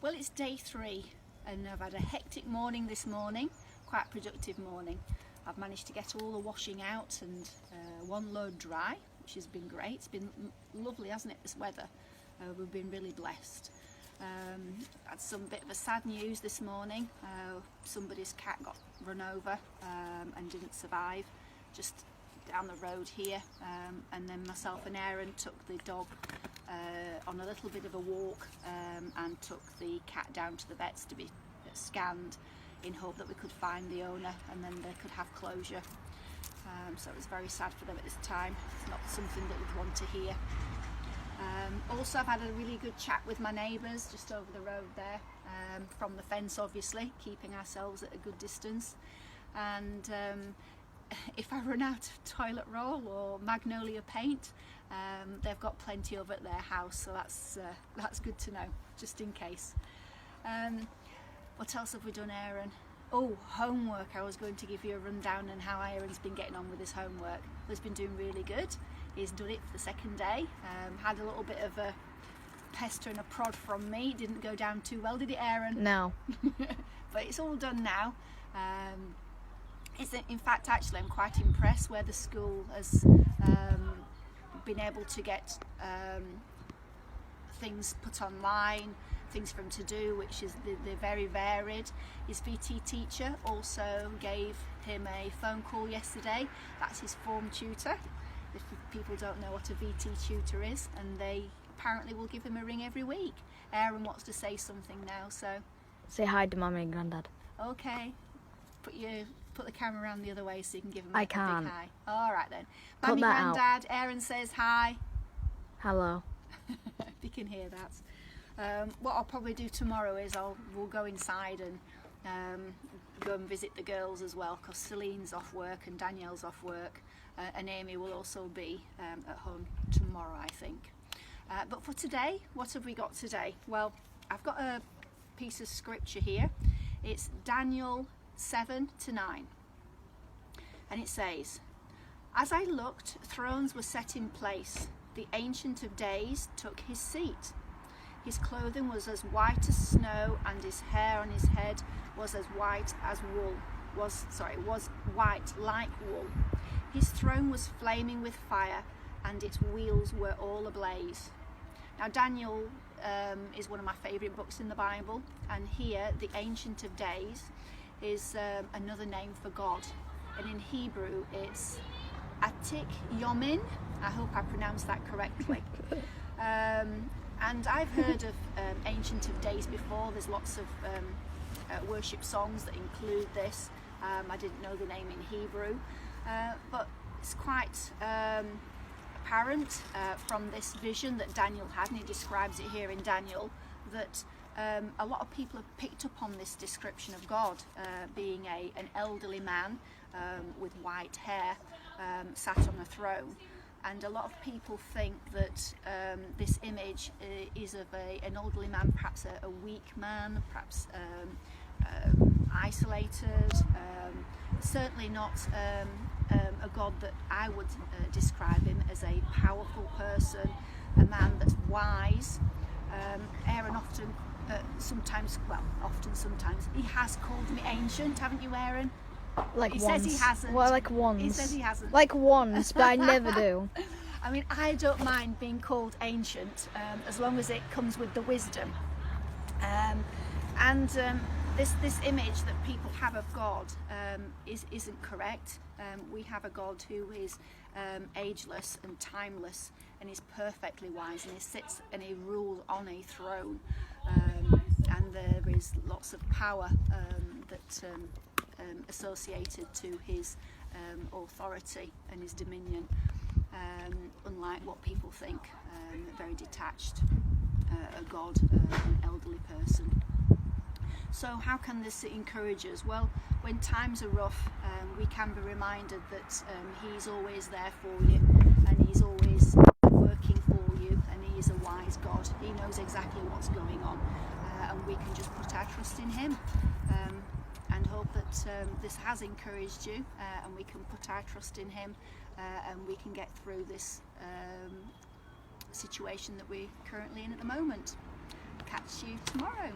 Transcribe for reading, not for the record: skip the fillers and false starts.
Well, it's day 3 and I've had a hectic morning this morning, quite a productive morning. I've managed to get all the washing out and one load dry, which has been great. It's been lovely, hasn't it, this weather? We've been really blessed. Had some bit of a sad news this morning. Somebody's cat got run over and didn't survive, just down the road here, and then myself and Aaron took the dog on a little bit of a walk and took the cat down to the vets to be scanned in hope that we could find the owner and then they could have closure. So it was very sad for them at this time. It's not something that we'd want to hear. Also, I've had a really good chat with my neighbours just over the road there, from the fence obviously, keeping ourselves at a good distance. And if I run out of toilet roll or magnolia paint, they've got plenty of it at their house, so that's good to know, just in case. What else have we done, Aaron? Oh, homework. I was going to give you a rundown on how Aaron's been getting on with his homework. He's been doing really good. He's done it for the second day. Had a little bit of a pester and a prod from me. Didn't go down too well, did it, Aaron? No. But it's all done now. In fact, actually, I'm quite impressed where the school has been able to get things put online, things for him to do, which is they're very varied. His VT teacher also gave him a phone call yesterday. That's his form tutor, if people don't know what a VT tutor is, and they apparently will give him a ring every week. Aaron wants to say something now, so Say hi to Mummy and Grandad. okay, put the camera around the other way so you can give him I a big can't. hi. All right then. Cut Mummy, that out. Grandad, Aaron says hi. Hello. If you can hear that. What I'll probably do tomorrow is we'll go inside and go and visit the girls as well, because Celine's off work and Danielle's off work, and Amy will also be at home tomorrow, I think. But for today, what have we got today? Well, I've got a piece of scripture here. It's Daniel 7-9, and it says, "As I looked, thrones were set in place. The Ancient of Days took his seat. His clothing was as white as snow, and his hair on his head was as white as wool. Was white like wool. His throne was flaming with fire, and its wheels were all ablaze." Now, Daniel is one of my favourite books in the Bible, and here the Ancient of Days is another name for God, and in Hebrew it's Atik, Yomim. I hope I pronounced that correctly. And I've heard of Ancient of Days before. There's lots of worship songs that include this. I didn't know the name in Hebrew, but it's quite apparent from this vision that Daniel had, and he describes it here in Daniel, that a lot of people have picked up on this description of God being an elderly man with white hair sat on a throne. And a lot of people think that this image is of an elderly man, perhaps a weak man, perhaps isolated, certainly not a God that I would describe him as a powerful person, a man that's wise. Aaron sometimes, he has called me ancient, haven't you, Aaron? Like He once. says he hasn't. Well, like once. He says he hasn't. Like once, but I never do. I mean, I don't mind being called ancient as long as it comes with the wisdom. This image that people have of God isn't correct. We have a God who is ageless and timeless, and is perfectly wise, and he sits and he rules on a throne, and there is lots of power that associated to his authority and his dominion, unlike what people think, very detached, a God, an elderly person. So how can this encourage us? Well, when times are rough, we can be reminded that he's always there for you, and he's always working for you, and he is a wise God. He knows exactly what's going on, and we can just put our trust in him, and hope that this has encouraged you, and we can put our trust in him, and we can get through this situation that we're currently in at the moment. Catch you tomorrow.